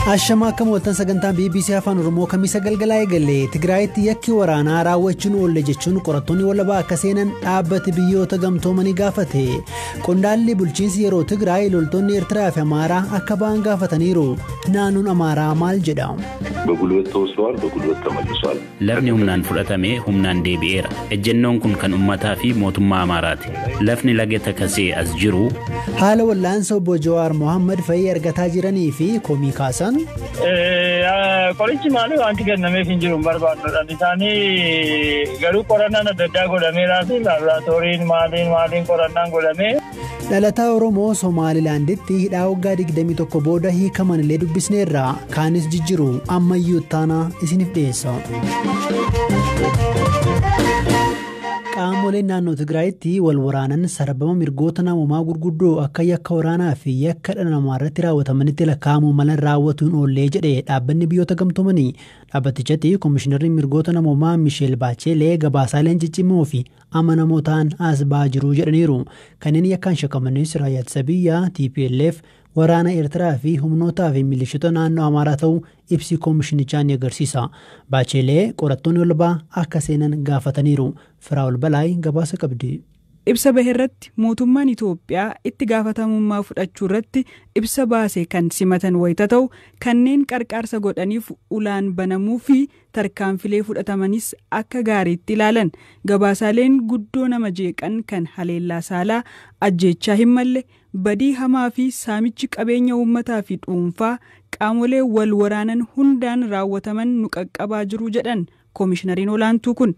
Ashama akka mo'atan sagantaa BBC Afaan Oromoo Kamisa galgalaa eegalee Tigraayitti yakki waraanaa raawwachuun oolle jechuun qorattoonni walabaa akka seenan dhaabbati biyyoota gamtoomanii gaafate. Qondaalli bulchiinsi yeroo Tigraay loltoonni Eertiraa fi Amaaraa akka ba'an gaafataniiru. Naannoon Amaaraa maal jedha? በጉልበት ተወስደዋል በጉልበት ተመልሷል lafni humnaan fudhatame humnaan deebi'eera ejjennoon kun kan ummataa fi mootummaa Amaaraati lafni lageta kasee as jiru haala wallaansa obbo Jawaar Mohammad Fayyii argataa jiranii fi komii kaasan qorichi maali wanti kennamee hin jiru barbaadudha isaanii garuu qorannaan adda addaa godhameeraa fi laaboraatooriin maaliin qorannaan godhamee Dhalataa Oromoo Somaalilaanditti hidhaa waggaa 21 booda hiikaman illee dubbisneerra kaanis jijjiru ammayyuu taana isiniif dhiyeessa. Qaamoleen naannoo Tigraayitti wal waraanan sarbama mirgoota namoomaa gurguddoo akka yakka waraanaa fi yakka dhala namaa irratti raawwatamanitti lakkaa'amuu malan raawwatuun oollee jedhe dhaabbanni biyyoota gamtoomanii. Dhaabbatichatti Komishinarri mirgoota namoomaa Misheel Baachelee gabaasaaleen ciccimoo fi amanamoo ta'an as ba'aa jiru jedhaniiru. Kanneen yakkaan shakkamanis raayyaa ittisa biyyaa TPLF waraana Eertiraa fi humnootaa fi milishoota naannoo Amaaraa ta'uu ibsi komishinichaa ni agarsiisa. Baachelee qorattoonni walabaa akka seenan gaafataniiru. Firaa'ol Balaay gabaasa qabdi. Ibsa baheerratti mootummaan Itoophiyaa itti gaafatamummaa fudhachuu irratti ibsa baase kan simatan wayita ta'u kanneen qarqaarsa godhaniif ulaan banamuu fi tarkaanfilee fudhatamanis akka gaariitti ilaalan gabaasaaleen guddoo nama jeeqan kan haleellaa saalaa ajjeechaa hin malle badii hamaa fi saamichi qabeenya uummataa fi dhuunfaa qaamolee wal waraanan hundaan raawwataman nu qaqqabaa jiru jedhan komishinariin olaantuu kun.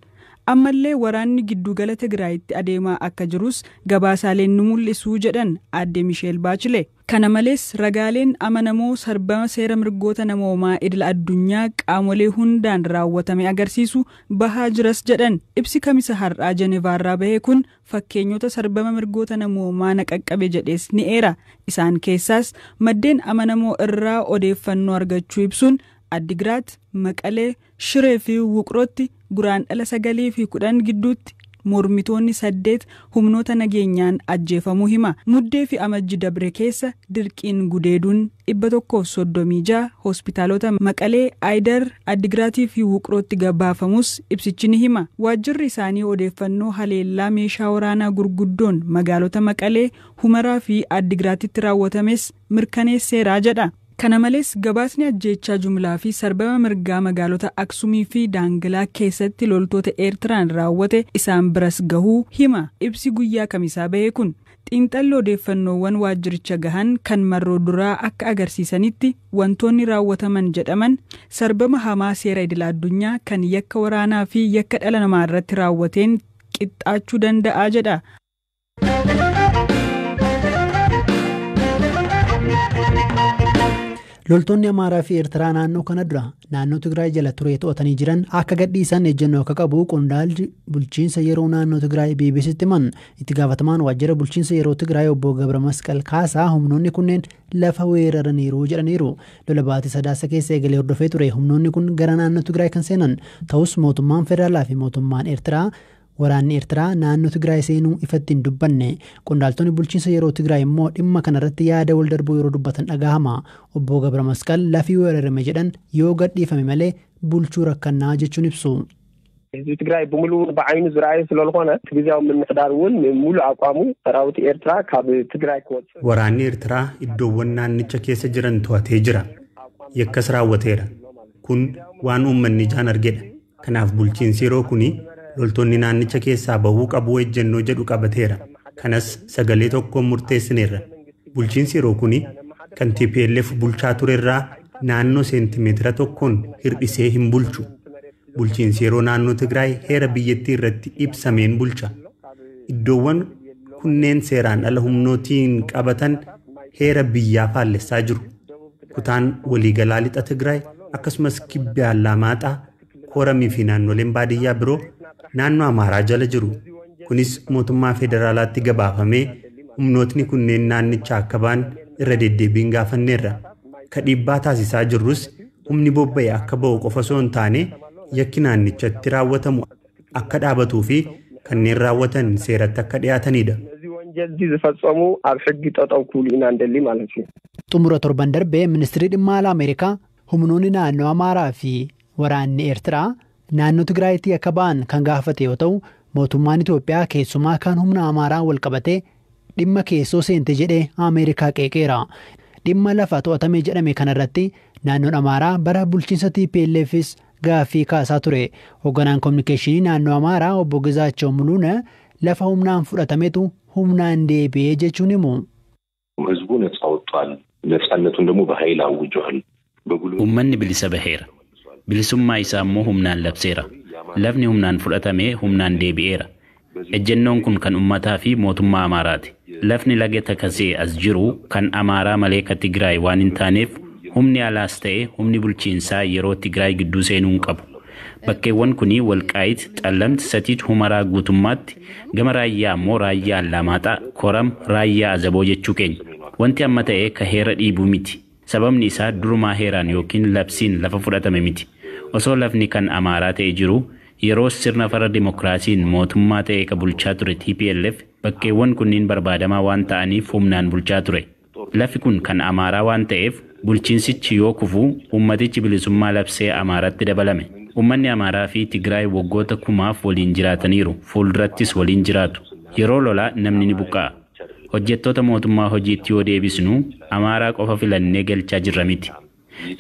Ammallee waraanni giddugala Tigraayitti adeemaa akka jirus gabaasaaleen nu mul'isuu jedhan aadde Misheel Baachelee. Kana malees ragaaleen amanamoo sarbama seera mirgoota namoomaa idil addunyaa qaamolee hundaan raawwatame agarsiisu bahaa jiras jedhan. Ibsi kamisa har'aa Jenevaarraa bahee kun fakkeenyota sarbama mirgoota namoomaa na qaqqabe jedhees ni eera. Isaan keessaas maddeen amanamoo irraa odeeffannoo argachuu ibsuun Addigiraat, Maqalee, Shiree fi Wuqrootti guraandhala 9 fi 10 gidduutti mormitoonni 8 humnoota nageenyaan ajjeefamuu hima. Muddee fi amajji dabre keessa dirqiin gudeeduun 136 hospitaalota Maqalee, Aayidar, Addigiraatii fi Wuqrootti gabaafamus ibsichi ni hima. Waajjirri isaanii odeeffannoo haleellaa meeshaa waraanaa gurguddoon magaalota Maqalee, Humaraa fi Addigiraatitti raawwatames mirkaneesseeraa jedha. Kana malees gabaasni ajjeechaa jumlaa fi sarbama mirgaa magaalota Aksumii fi Daangalaa keessatti loltoota Eertiraan raawwate isaan biras gahuu hima. Ibsi guyyaa kamisaa bahee kun xiinxalli odeeffannoowwan waajjiricha gahan kan marroo duraa akka agarsiisanitti wantoonni raawwataman jedhaman sarbama hamaa seera idil addunyaa kan yakka waraanaa fi yakka dhala namaa irratti raawwateen qixxaachuu danda'a jedha. Loltoonni Amaaraa fi Eertiraa naannoo kana dura naannoo Tigraay jala turee to'atanii jiran akka gadhiisan ejjennoo akka qabu qondaalli bulchiinsa yeroo naannoo Tigraay BBCtti himan. Itti gaafatamaan waajjira bulchiinsa yeroo Tigraay obbo Gabra Masqal Kaasaa humnoonni kunneen lafa weeraraniiru jedhaniiru. Lola baatii sadaasa keessa eegalee hordofee ture humnoonni kun gara naannoo Tigraay kan seenan ta'us mootummaan federaalaa fi mootummaan Eertiraa waraanni Eertiraa naannoo Tigraay seenuu ifatti hin dubbanne. Qondaaltonni bulchiinsa yeroo Tigraay immoo dhimma kanarratti yaada wal darbuu yeroo dubbatan dhagahama. Obbo Gabra Masqal lafii weerarame jedhan yoo gadhiifame malee bulchuu rakkannaa jechuun ibsu. Tigraay bumulu ba'aynu ziraay ስለሆነ ጊዜው ምንፈዳር ወን ሙሉ አቋሙ ሰራዊት ኤርትራ ካብ ትግራይ ኮት waraanni Eertiraa iddoowwan naannicha keessa jiran to'atee jira. Yakkas raawwateera. Kun waan uummanni jaan argedha. Kanaaf bulchiinsi yeroo kuni loltoonni naannicha keessaa bahuu qabu ejjennoo jedhu qabateera. Kanas sagalee tokkoon murteessineerra. Bulchiinsi yeroo kuni kan TPLF bulchaa turerraa naannoo seentimeetira tokkoon hirdhisee hin bulchu. Bulchiinsi yeroo naannoo Tigraay heera biyyattii irratti ibsameen bulcha. Iddoowwan kunneen seeraan ala humnootiin qabatan heera biyyaa faallessaa jiru. Kutaan waliigalaa lixa Tigraay akkasumas kibbi Allamaaxaa, Kooramii fi naannoleen baadiyyaa biroo naannoo Amaaraa jala jiru. Kunis mootummaa federaalaatti gabaafamee humnootni kunneen naannicha akka ba'an irra deddeebiin gaafanneerra. Ka dhiibbaa taasisaa jirrus humni bobba'e akka ba'u qofa osoo hin taane yakki naannichatti raawwatamu akka dhaabatuu fi kanneen raawwatan seeratti akka dhiyaatanidha. እነዚህ ወንጀል ዝፈጸሙ ኣብ ሕጊ ጠጠው ኩሉ ኢና እንደሊ ማለት እዩ xumura torban darbee ministirii dhimma alaa Ameerikaa humnoonni naannoo Amaaraa fi waraanni Eertiraa naannoo Tigraayitti akka ba'an kan gaafate yoo ta'u mootummaan Itoophiyaa keessumaa kan humna Amaaraa wal qabatee dhimma keessoo seente jedhee Ameerikaa qeeqeera. Dhimma lafa to'atame jedhame kanarratti naannoon Amaaraa bara bulchiinsa TPLFs gaaffii kaasaa ture. Hoogganaan kominikeeshinii naannoo Amaaraa obbo Gizaachoo Muluuna lafa humnaan fudhatametu humnaan deebi'ee jechuun himu. ህዝቡ ነፃ ወጥቷል ነፃነቱን ደግሞ በኃይል አውጇል ummanni bilisa baheera bilisummaa isaa immoo humnaan labseera lafni humnaan fudhatame humnaan deebi'eera ejjennoon kun kan ummataa fi mootummaa Amaaraati lafni laga takasee as jiru kan Amaaraa malee ka Tigraay waan hin taaneef humni alaas ta'e humni bulchiinsaa yeroo Tigraay gidduu seenuu hin qabu bakkeewwan kunii Walqaayit Xallamti Satiit Humaraa guutummaatti gama raayyaa immoo raayyaa Allamaaxaa Koram raayyaa Azaboo jechuu keenya wanti amma ta'e ka heera dhiibuu miti sababni isaa durumaa heeraan yookiin labsiin lafa fudhatame miti osoo lafni kan Amaaraa ta'e jiru yeroo sirna fara dimokiraasiin mootummaa ta'e ka bulchaa ture TPLF bakkeewwan kunniin barbaadamaa waan ta'aniif humnaan bulchaa ture lafi kun kan Amaaraa waan ta'eef bulchiinsichi yoo kufu ummatichi bilisummaa labsee Amaaratti dabalame ummanni Amaaraa fi Tigraay waggoota kumaaf waliin jiraataniiru fuuldurattis waliin jiraatu yeroo lolaa namni ni buqqa'a hojjettoota mootummaa hojiitti yoo deebisnu Amaaraa qofa filannee galchaa jirra miti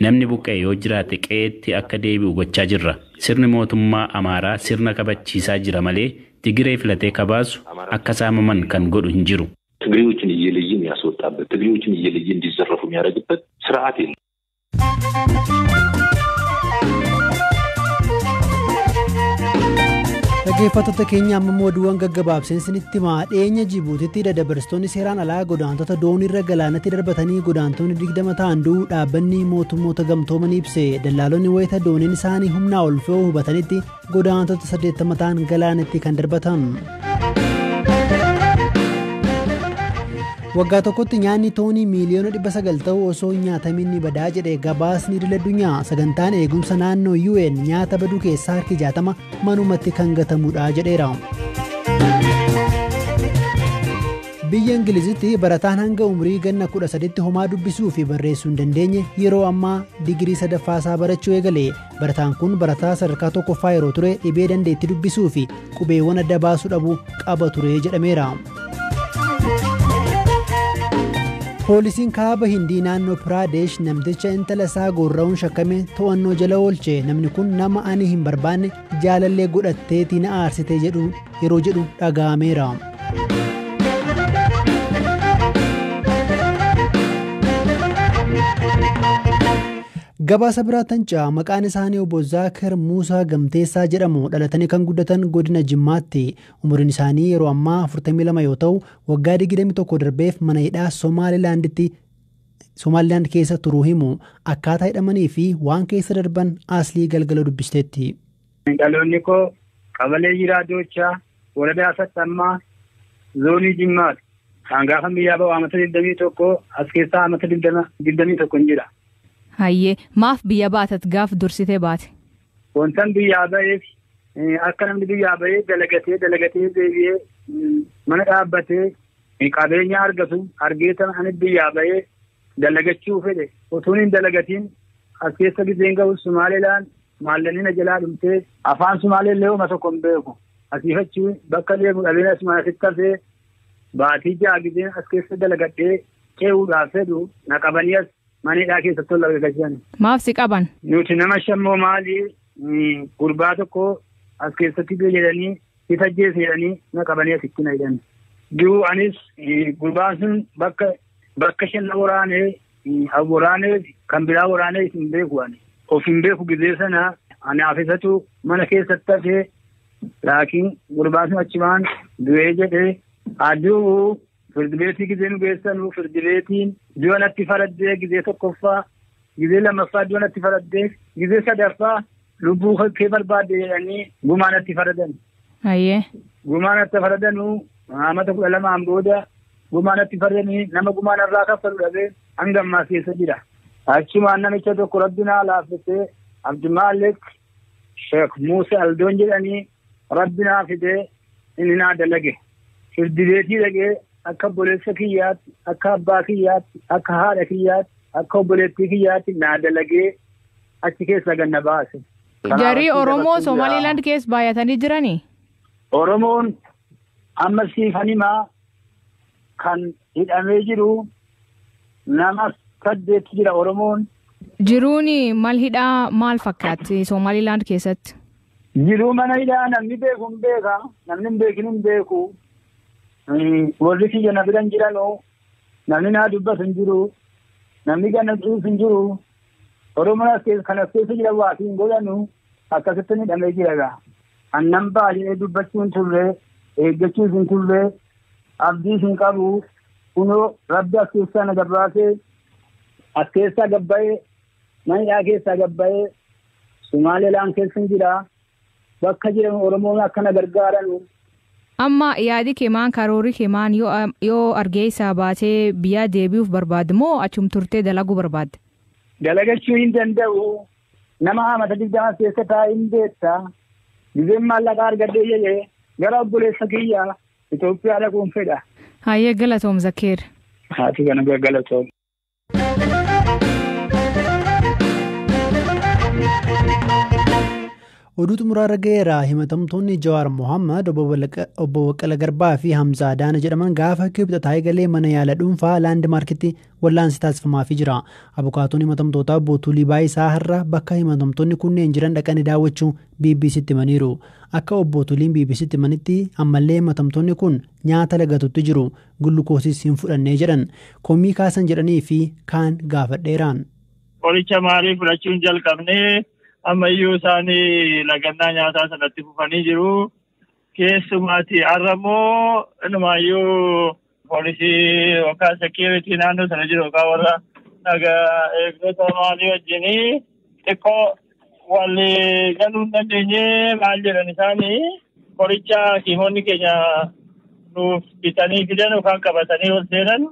namni buqqa'e yoo jiraate qe'eetti akka deebi'u gochaa jirra sirni mootummaa Amaaraa sirna kabachiisaa jira malee Tigree filatee kabaasu akka saamaman kan godhu hin jiru ትግሬዎችን እየለየን ያስወጣበት ትግሬዎችን እየለየን እንዲዘረፉ የሚያደርግበት ስርዓት የለም Dhaggeeffattoota keenya amma oduuwwan gaggabaabseen isinitti himaa dhiyeenya Jibuutitti daddabarstoonni seeraan alaa godaantota dooniirra galaanatti darbatanii godaantonni 20 ta'an du'uu dhaabbanni mootummoota gamtoomanii ibse dallaalonni wayita dooniin isaanii humnaa ol fe'uu hubatanitti godaantota 80 ta'an galaanatti kan darbatan. Waggaa tokkotti nyaanni toonii miiliyoona 900 ta'u osoo nyaatamin ni badaa jedhe gabaasni idil addunyaa sagantaan eegumsa naannoo UN nyaata baduu keessaa harki 60 manumatti kan gatamudha jedheera. Biyya Ingilizitti barataan hanga umrii ganna 13tti homaa dubbisuu fi barreessuu hin dandeenye yeroo ammaa digirii sadaffaasaa barachuu eegale. Barataan kun barataa sadarkaa tokkoffaa yeroo ture dhibee dandeettii dubbisuu fi qubeewwan adda baasuu dhabu qaba ture jedhameera. Poolisiin kaaba Hindii naannoo Piraadesh namticha intala isaa gorra'uun shakkame to'annoo jala oolche namni kun nama ani hin barbaanne jaalallee godhatteetii na aarsite jedhu yeroo jedhu dhaga'ameera. Gabaasa biraatan caa maqaan isaanii obbo Zaakir Muusaa Gamteessaa jedhamu dhalatanii kan guddatan godina Jimmaatti umuriin isaanii yeroo ammaa 42 yoo ta'u waggaa 21 darbeef mana hidhaa Somaalilaand keessa turuu himu akkaataa hidhamanii fi waan keessa darban Aslii Galgaloo dubbisteetti. Dhaloonni koo qabalee jiraatochaa waradaa Sattammaa zoonii Jimmaatti hangaafa biyyaa ba'u amata 21 as keessaa amata 21 jira. Hayyee maaf biyya baatat gaaf dursitee baate? Wantan biyyaa ba'eef akka namni biyyaa ba'ee dalagatee deebi'ee mana dhaabbatee qabeenya argatu argeetan ani biyyaa ba'ee dalagachuu fedhe utuun hin dalagatiin as keessa gizeen ga'u Sumaalilaan maallanii jalaa dhumtee afaan Sumaaleen leewuma tokko hin beeku asiifachuu bakka leemu dhabeena Sumaalitti hafee baatii ja'a gizeen as keessa dalagadhee ce'uudhaaf fedhu na qabanii as manidhaa keessatti tola gaggeessan. Maaf si qaban? Nuti nama shammoo maalii gurbaa tokko as keessatti jedhanii itajjees jedhanii na qabanii asitti na hidhan. Duu anis gurbaan sun bakka shan waraanee kan biraa waraanee hin beeku ani. Of hin beeku gizee sana ani afisatu mana keessatti hafee laakiin gurbaan sun achimaan du'ee jedhee aduu firdibeetii gizee nu geessanuu firdibeetiin du'a natti faraddee gizee tokkoffaa gizee lammaffaa du'a natti faraddee gizee sadaffaa lubbuu kee barbaadde jedhanii gumaa natti faradan. Hayyee. Gumaa natti faradanuu amata 12 booda gumaa natti faradanii nama gumaa narraa kaffalu dhabee hanga ammaa keessa jira. Achumaan namicha tokko rabbinaa laaffisee Abdimaalek Sheekh Muusaa Aldoon jedhanii rabbinaa fidee inni naa dalage. Firdibeetii dhaqee akka obboleessa kiyyaatti, akka abbaa kiyyaatti, akka haadha kiyyaatti, akka obboleettii kiyyaatti naa dalagee achi keessa ganna baase. Jarii Oromoo Somaliland keessa baay'atanii jiranii? Oromoon amma siifanimaa kan hidhamee jiru nama 8 jira Oromoon. Jiruun mal hidhaa maal fakkaatti Somaliland keessatti? Jiruu mana hidhaa namni beeku hin beeka, namni hin beekin hin beeku. Warri kiyya na biran jiranoo namni naa dubbatu hin jiru, namni ganna cuuf hin jiru. Oromoon kan as keessa jira waa hin godhanu akkasitti hidhamee jira gaa. Annan baay'ee dubbachuu hin turre, eeggachuus hin turre, abdiis hin qabu. Kunoo rabbi as keessaa na gabbaasee, as keessaa gabbayee, mana hidhaa keessaa gabbayee, Sumaaleelaan keessa hin jira. Bakka jiran Oromoon akka na gargaaranu. Amma yaadi keemaan karoorri keemaan yoo argee isaa baatee biyyaa deebi'uuf barbaadde moo achum turtee dalaguu barbaadde? Dalagachuu hin danda'u. Nama amata 20 keessa taa'ee hin beekta. Gizeen maallaqaa argadhee jedhee gara obboleessa kiyyaa Itoophiyaa dhaquun fedha. Hayyee galatoom Zakkeer. Haati kana galatoom. Oduu xumuraarra ga'eera. Himatamtoonni Jawaar Mohammad, obbo Baqqala Garbaa fi Hamzaa Daana jedhaman gaafa kibxataa eegalee mana yaala dhuunfaa laandmaarkitti wallaansi taasifamaafii jira. Abukaatoon himatamtootaa obbo Tulii Baayisaa har'a bakka himatamtoonni kunneen jiran dhaqanii daawwachuu BBC'tti himaniiru. Akka obbo Tuliin BBC'tti himanitti ammallee himatamtoonni kun nyaata lagatutti jiru. Gullukoosiis hin fudhannee jedhan. Komii kaasan jedhanii fi kaan gaafadheeraan. Qoricha maalii fudhachuun jalqabnee ammayyuu isaanii lagannaa nyaataa sanatti fufanii jiru. Keessumaatti har'ammoo inumaayyuu poolisii yookaan sekiiritii naannoo sana jiru yookaan warra nagaa eegdota maalii wajjinii xiqqoo walii galuu hin dandeenye maal jedhan isaanii qoricha hakiimonni keenya nuuf bitanii fidan yookaan qabatanii ol seenan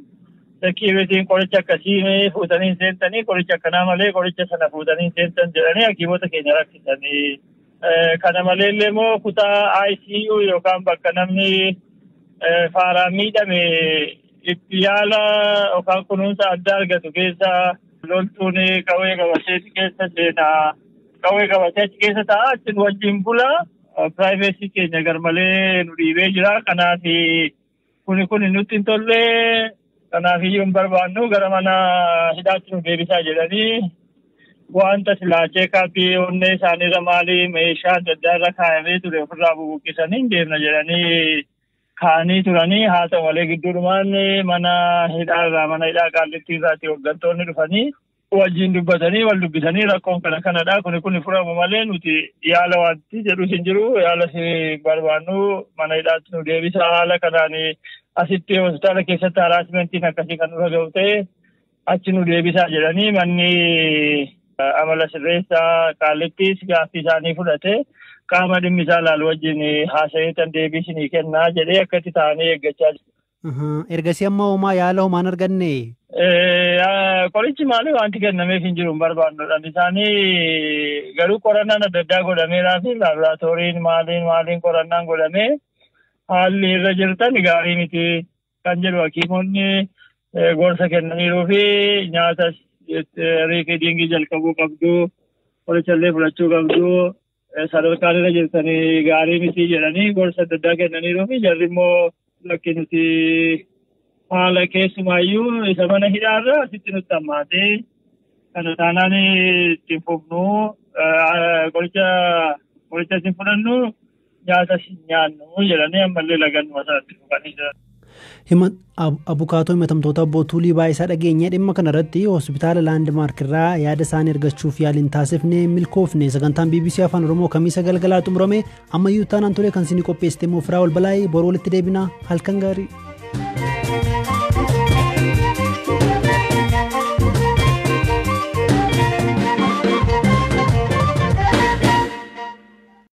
sekiiritiin qoricha akkasii fuutanii seentanii qoricha akkanaa malee qoricha sana fuutanii seentan jedhanii hakiimota keenya rakkisanii. Kana maleellee immoo kutaa ICU yookaan bakka namni faaraan miidhame itti yaala yookaan kunuunsa addaa argatu keessa loltuun qawwee qabatee keessa seenaa. Qawwee qabatee achi keessa taa'aa achiin wajjin bula. Piraayivesii keenya garmalee nu dhiibee jira. Kanaaf kuni nutti hin tolle. Kanaaf iyyuu hin barbaannu gara mana hidhaatti nu deebisaa jedhanii wanta silaachee kaappii onnee isaaniirra maalii meeshaa adda addaa irra kaayamee ture ofirraa bubuqqisanii deemna jedhanii kaanii turanii. Haa ta'u malee gidduudhumaan mana hidhaa Qaallittii irraatti hooggantoonni dhufanii wajjin dubbatanii wal dubbisanii rakkoon kanadha. Kuni furamu malee nuti yaala wanti jedhu hin jiru. Yaala si barbaannu mana hidhaatti nu deebisa. Haala kanaan asitti hospitaala keessatti haraasmentiin akkasii kan nurra ga'u ta'e achi nu deebisaa jedhanii manni amala sirreessaa Qaallittiis gaaffii isaanii fudhate qaama dhimmi isaa ilaalu wajjin haasa'eetan deebii isinii kennaa jedhee akkatti ta'anii eeggachaa jiru. Ergasii amma homaa yaala homaan arganne. Qorichi maali wanti kennameef hin jiru hin barbaannudha. Isaanii garuu qorannaan adda addaa godhameeraa fi laaboraatooriin maaliin qorannaan godhamee haalli irra jirtan gaarii miti kan jedhu hakiimonni gorsa kennaniiruu fi nyaata riikidiingii jalqabuu qabdu, qorichallee fudhachuu qabdu, sadarkaan irra jirtanii gaarii miti jedhanii gorsa adda addaa kennaniiruu fi jarri immoo lakki nuti haala keessumaayyuu isa mana hidhaarra asitti nutti hammaatee kana taanaan ittiin fufnu qoricha ittiin fudhannu nyaata nyaannu jedhanii ammallee lagannuma isaatti dhufanii jiran. Abukaatoo himatamtoota obbo Tulii Baayisaa dhageenye dhimma kanarratti hospitaala laandmaark irraa yaada isaanii argachuuf yaaliin taasifne milkoofne. Sagantaan BBC Afaan Oromoo Kamiisa galgalaa xumurame ammayyuu taanaan tole kan isinii qopheessite immoo Firaa Ol Balaayii boroo walitti deebinaa halkan gaarii.